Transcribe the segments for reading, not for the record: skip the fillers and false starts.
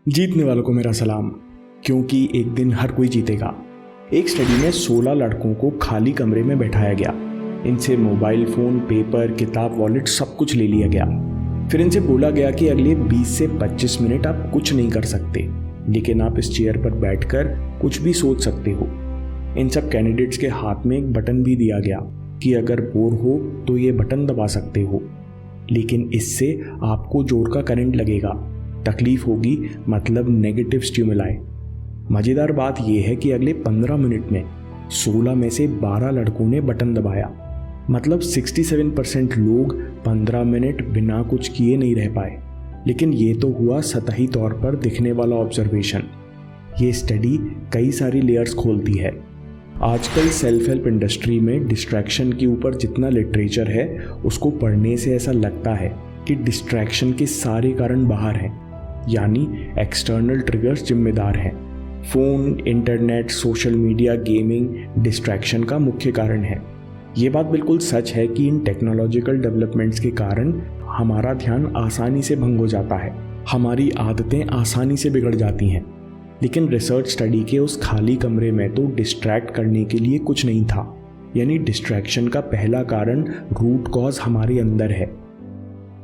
जीतने वालों को मेरा सलाम, क्योंकि एक दिन हर कोई जीतेगा। एक स्टडी में 16 लड़कों को खाली कमरे में बैठाया गया। इनसे मोबाइल फ़ोन, पेपर, किताब, वॉलेट सब कुछ ले लिया गया। फिर इनसे बोला गया कि अगले 20 से 25 मिनट आप कुछ नहीं कर सकते, लेकिन आप इस चेयर पर बैठकर कुछ भी सोच सकते हो। इन सब कैंडिडेट्स के हाथ में एक बटन भी दिया गया कि अगर बोर हो तो ये बटन दबा सकते हो, लेकिन इससे आपको जोर का करंट लगेगा, तकलीफ होगी, मतलब नेगेटिव स्टिमुलाई। मज़ेदार बात यह है कि अगले 15 मिनट में 16 में से 12 लड़कों ने बटन दबाया, मतलब 67% लोग 15 मिनट बिना कुछ किए नहीं रह पाए। लेकिन ये तो हुआ सतही तौर पर दिखने वाला ऑब्जर्वेशन। ये स्टडी कई सारी लेयर्स खोलती है। आजकल सेल्फ हेल्प इंडस्ट्री में डिस्ट्रैक्शन के ऊपर जितना लिटरेचर है, उसको पढ़ने से ऐसा लगता है कि डिस्ट्रैक्शन के सारे कारण बाहर हैं, यानी एक्सटर्नल ट्रिगर्स जिम्मेदार हैं। Phone, internet, social media, gaming distraction का मुख्य कारण है। ये बात बिल्कुल सच है कि इन टेक्नोलॉजिकल डेवलपमेंट्स के कारण हमारा ध्यान आसानी से भंग हो जाता है, हमारी आदतें आसानी से बिगड़ जाती हैं। लेकिन रिसर्च स्टडी के उस खाली कमरे में तो डिस्ट्रैक्ट करने के लिए कुछ नहीं था, यानी डिस्ट्रैक्शन का पहला कारण रूट कॉज हमारे अंदर है।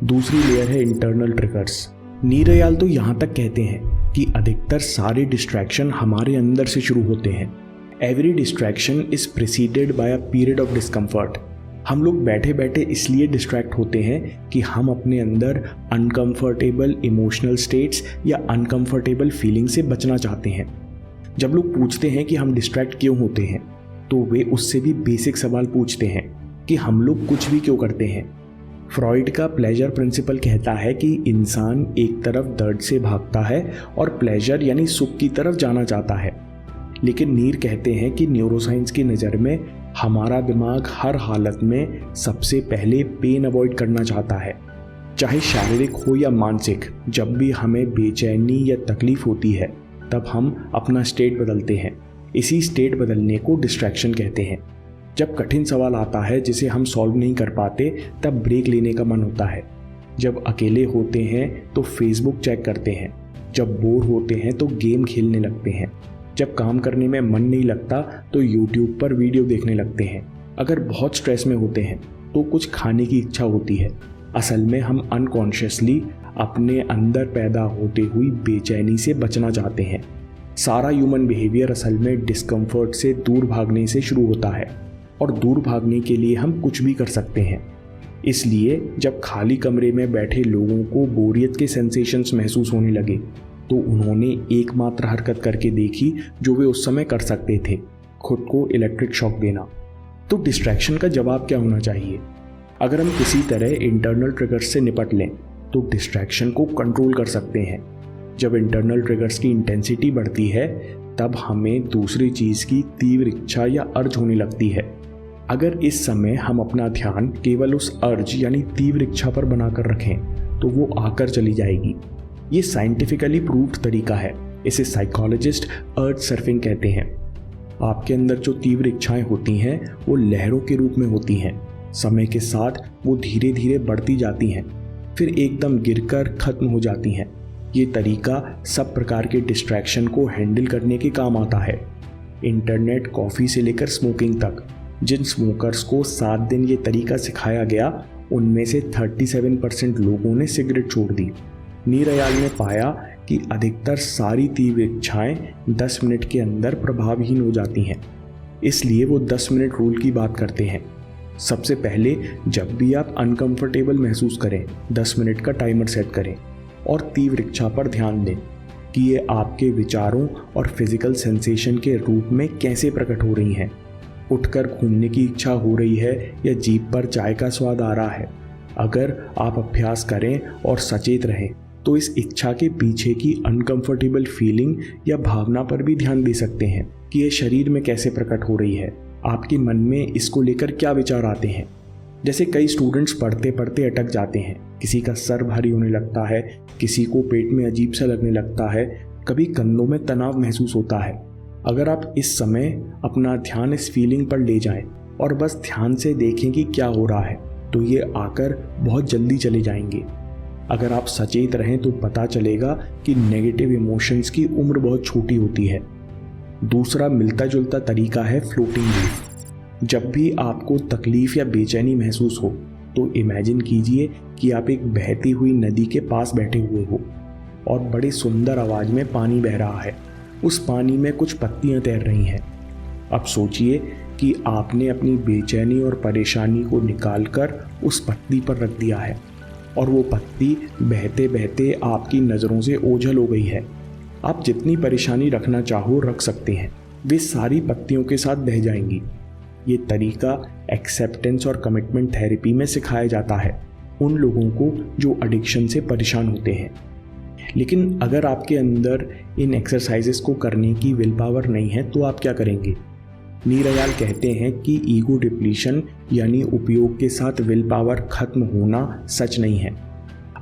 दूसरी लेयर है इंटरनल ट्रिगर्स। नीरयाल तो यहाँ तक कहते हैं कि अधिकतर सारे डिस्ट्रैक्शन हमारे अंदर से शुरू होते हैं। Every distraction is preceded by a period of discomfort. हम लोग बैठे बैठे इसलिए डिस्ट्रैक्ट होते हैं कि हम अपने अंदर अनकंफर्टेबल इमोशनल स्टेट्स या अनकंफर्टेबल फीलिंग से बचना चाहते हैं। जब लोग पूछते हैं कि हम डिस्ट्रैक्ट क्यों होते हैं, तो वे उससे भी बेसिक सवाल पूछते हैं कि हम लोग कुछ भी क्यों करते हैं। फ्रॉइड का प्लेजर प्रिंसिपल कहता है कि इंसान एक तरफ दर्द से भागता है और प्लेजर यानी सुख की तरफ जाना चाहता है। लेकिन नीर कहते हैं कि न्यूरोसाइंस की नज़र में हमारा दिमाग हर हालत में सबसे पहले पेन अवॉइड करना चाहता है, चाहे शारीरिक हो या मानसिक। जब भी हमें बेचैनी या तकलीफ होती है, तब हम अपना स्टेट बदलते हैं। इसी स्टेट बदलने को डिस्ट्रैक्शन कहते हैं। जब कठिन सवाल आता है जिसे हम सॉल्व नहीं कर पाते, तब ब्रेक लेने का मन होता है। जब अकेले होते हैं तो फेसबुक चेक करते हैं। जब बोर होते हैं तो गेम खेलने लगते हैं। जब काम करने में मन नहीं लगता तो यूट्यूब पर वीडियो देखने लगते हैं। अगर बहुत स्ट्रेस में होते हैं तो कुछ खाने की इच्छा होती है। असल में हम अनकॉन्शियसली अपने अंदर पैदा होते हुई बेचैनी से बचना चाहते हैं। सारा ह्यूमन बिहेवियर असल में डिस्कम्फर्ट से दूर भागने से शुरू होता है, और दूर भागने के लिए हम कुछ भी कर सकते हैं। इसलिए जब खाली कमरे में बैठे लोगों को बोरियत के सेंसेशंस महसूस होने लगे, तो उन्होंने एकमात्र हरकत करके देखी जो वे उस समय कर सकते थे, खुद को इलेक्ट्रिक शॉक देना। तो डिस्ट्रैक्शन का जवाब क्या होना चाहिए? अगर हम किसी तरह इंटरनल ट्रिगर्स से निपट लें तो डिस्ट्रैक्शन को कंट्रोल कर सकते हैं। जब इंटरनल ट्रिगर्स की इंटेंसिटी बढ़ती है, तब हमें दूसरी चीज़ की तीव्र इच्छा या अर्ज होने लगती है। अगर इस समय हम अपना ध्यान केवल उस अर्ज यानी तीव्र इच्छा पर बनाकर रखें, तो वो आकर चली जाएगी। ये साइंटिफिकली प्रूव्ड तरीका है। इसे साइकोलॉजिस्ट अर्ज सर्फिंग कहते हैं। आपके अंदर जो तीव्र इच्छाएं होती हैं, वो लहरों के रूप में होती हैं। समय के साथ वो धीरे धीरे बढ़ती जाती हैं, फिर एकदम गिरकर खत्म हो जाती हैं। ये तरीका सब प्रकार के डिस्ट्रैक्शन को हैंडल करने के काम आता है। इंटरनेट, कॉफ़ी से लेकर स्मोकिंग तक। जिन स्मोकर्स को 7 दिन ये तरीका सिखाया गया, उनमें से 37% लोगों ने सिगरेट छोड़ दी। नीरयाल ने पाया कि अधिकतर सारी तीव्र इच्छाएं 10 मिनट के अंदर प्रभावहीन हो जाती हैं। इसलिए वो 10 मिनट रूल की बात करते हैं। सबसे पहले जब भी आप अनकंफर्टेबल महसूस करें, 10 मिनट का टाइमर सेट करें और तीव्र इच्छा पर ध्यान दें कि ये आपके विचारों और फिजिकल सेंसेशन के रूप में कैसे प्रकट हो रही हैं। उठकर घूमने की इच्छा हो रही है या जीभ पर चाय का स्वाद आ रहा है। अगर आप अभ्यास करें और सचेत रहें, तो इस इच्छा के पीछे की अनकंफर्टेबल फीलिंग या भावना पर भी ध्यान दे सकते हैं कि ये शरीर में कैसे प्रकट हो रही है। आपके मन में इसको लेकर क्या विचार आते हैं। जैसे कई स्टूडेंट्स पढ़ते पढ़ते अटक जाते हैं, किसी का सर भारी होने लगता है, किसी को पेट में अजीब सा लगने लगता है, कभी कंधों में तनाव महसूस होता है। अगर आप इस समय अपना ध्यान इस फीलिंग पर ले जाएं और बस ध्यान से देखें कि क्या हो रहा है, तो ये आकर बहुत जल्दी चले जाएंगे। अगर आप सचेत रहें तो पता चलेगा कि नेगेटिव इमोशंस की उम्र बहुत छोटी होती है। दूसरा मिलता जुलता तरीका है फ्लोटिंग लीफ। जब भी आपको तकलीफ या बेचैनी महसूस हो तो इमेजिन कीजिए कि आप एक बहती हुई नदी के पास बैठे हुए हो और बड़ी सुंदर आवाज में पानी बह रहा है। उस पानी में कुछ पत्तियां तैर रही हैं। अब सोचिए कि आपने अपनी बेचैनी और परेशानी को निकालकर उस पत्ती पर रख दिया है और वो पत्ती बहते बहते आपकी नज़रों से ओझल हो गई है। आप जितनी परेशानी रखना चाहो रख सकते हैं, वे सारी पत्तियों के साथ बह जाएंगी। ये तरीका एक्सेप्टेंस और कमिटमेंट थेरेपी में सिखाया जाता है उन लोगों को जो एडिक्शन से परेशान होते हैं। लेकिन अगर आपके अंदर इन एक्सरसाइजेस को करने की विल पावर नहीं है तो आप क्या करेंगे? नीर अयाल कहते हैं कि ईगो डिप्लीशन यानी उपयोग के साथ विल पावर खत्म होना सच नहीं है।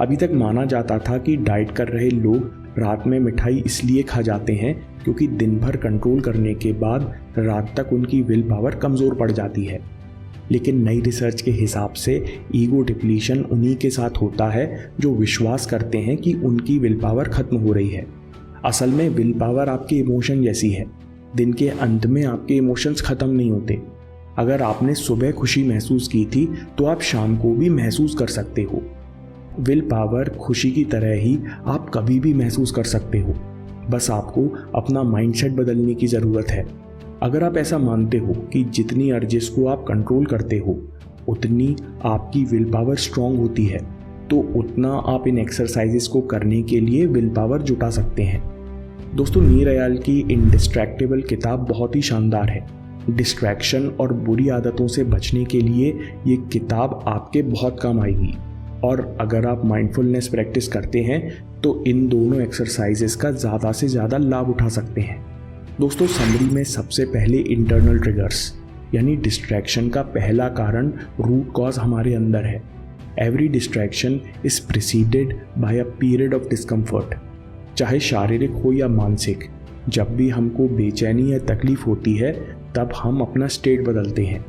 अभी तक माना जाता था कि डाइट कर रहे लोग रात में मिठाई इसलिए खा जाते हैं क्योंकि दिन भर कंट्रोल करने के बाद रात तक उनकी विल पावर कमज़ोर पड़ जाती है। लेकिन नई रिसर्च के हिसाब से ईगो डिप्लीशन उन्हीं के साथ होता है जो विश्वास करते हैं कि उनकी विल पावर खत्म हो रही है। असल में विल पावर आपके इमोशन जैसी है। दिन के अंत में आपके इमोशंस ख़त्म नहीं होते। अगर आपने सुबह खुशी महसूस की थी तो आप शाम को भी महसूस कर सकते हो। विल पावर खुशी की तरह ही आप कभी भी महसूस कर सकते हो। बस आपको अपना माइंडसेट बदलने की ज़रूरत है। अगर आप ऐसा मानते हो कि जितनी अर्जेस को आप कंट्रोल करते हो उतनी आपकी विल पावर स्ट्रांग होती है, तो उतना आप इन एक्सरसाइजेस को करने के लिए विल पावर जुटा सकते हैं। दोस्तों, नीर अयाल की इंडिस्ट्रैक्टेबल किताब बहुत ही शानदार है। डिस्ट्रैक्शन और बुरी आदतों से बचने के लिए ये किताब आपके बहुत काम आएगी। और अगर आप माइंडफुलनेस प्रैक्टिस करते हैं तो इन दोनों एक्सरसाइजेस का ज़्यादा से ज़्यादा लाभ उठा सकते हैं। दोस्तों, समरी में सबसे पहले इंटरनल ट्रिगर्स यानी डिस्ट्रैक्शन का पहला कारण रूट कॉज हमारे अंदर है। Every distraction is preceded by a period of discomfort, चाहे शारीरिक हो या मानसिक। जब भी हमको बेचैनी या तकलीफ होती है तब हम अपना स्टेट बदलते हैं।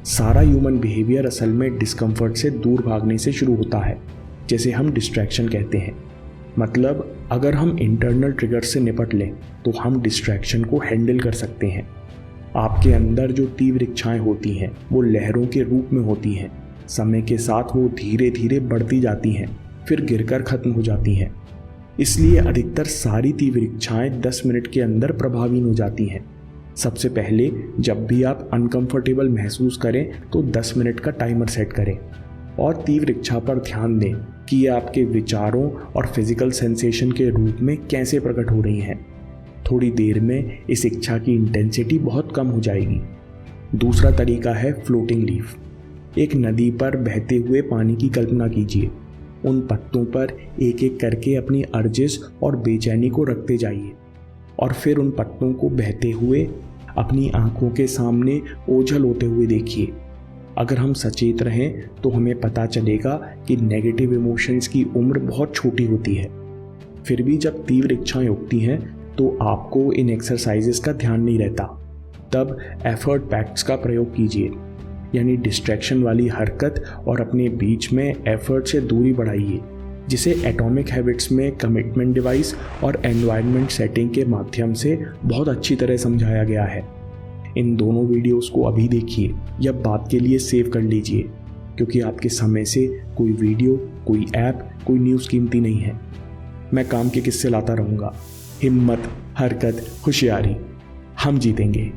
सारा ह्यूमन बिहेवियर असल में डिस्कम्फर्ट से दूर भागने से शुरू होता है, जैसे हम डिस्ट्रैक्शन कहते हैं। मतलब अगर हम इंटरनल ट्रिगर से निपट लें तो हम डिस्ट्रैक्शन को हैंडल कर सकते हैं। आपके अंदर जो तीव्र इच्छाएं होती हैं वो लहरों के रूप में होती हैं। समय के साथ वो धीरे धीरे बढ़ती जाती हैं, फिर गिरकर खत्म हो जाती हैं। इसलिए अधिकतर सारी तीव्र इच्छाएं 10 मिनट के अंदर प्रभावी हो जाती हैं। सबसे पहले जब भी आप अनकंफर्टेबल महसूस करें तो 10 मिनट का टाइमर सेट करें और तीव्र इच्छा पर ध्यान दें कि ये आपके विचारों और फिजिकल सेंसेशन के रूप में कैसे प्रकट हो रही हैं। थोड़ी देर में इस इच्छा की इंटेंसिटी बहुत कम हो जाएगी। दूसरा तरीका है फ्लोटिंग लीफ। एक नदी पर बहते हुए पानी की कल्पना कीजिए। उन पत्तों पर एक एक करके अपनी अर्जिश और बेचैनी को रखते जाइए और फिर उन पत्तों को बहते हुए अपनी आंखों के सामने ओझल होते हुए देखिए। अगर हम सचेत रहें तो हमें पता चलेगा कि नेगेटिव इमोशंस की उम्र बहुत छोटी होती है। फिर भी जब तीव्र इच्छाएं उठती हैं तो आपको इन एक्सरसाइजेस का ध्यान नहीं रहता। तब एफर्ट पैक्ट्स का प्रयोग कीजिए, यानी डिस्ट्रैक्शन वाली हरकत और अपने बीच में एफर्ट से दूरी बढ़ाइए, जिसे एटॉमिक हैबिट्स में कमिटमेंट डिवाइस और एनवायरनमेंट सेटिंग के माध्यम से बहुत अच्छी तरह समझाया गया है। इन दोनों वीडियोस को अभी देखिए या बाद के लिए सेव कर लीजिए, क्योंकि आपके समय से कोई वीडियो, कोई ऐप, कोई न्यूज़ कीमती नहीं है। मैं काम के किस्से लाता रहूँगा। हिम्मत, हरकत, होशियारी, हम जीतेंगे।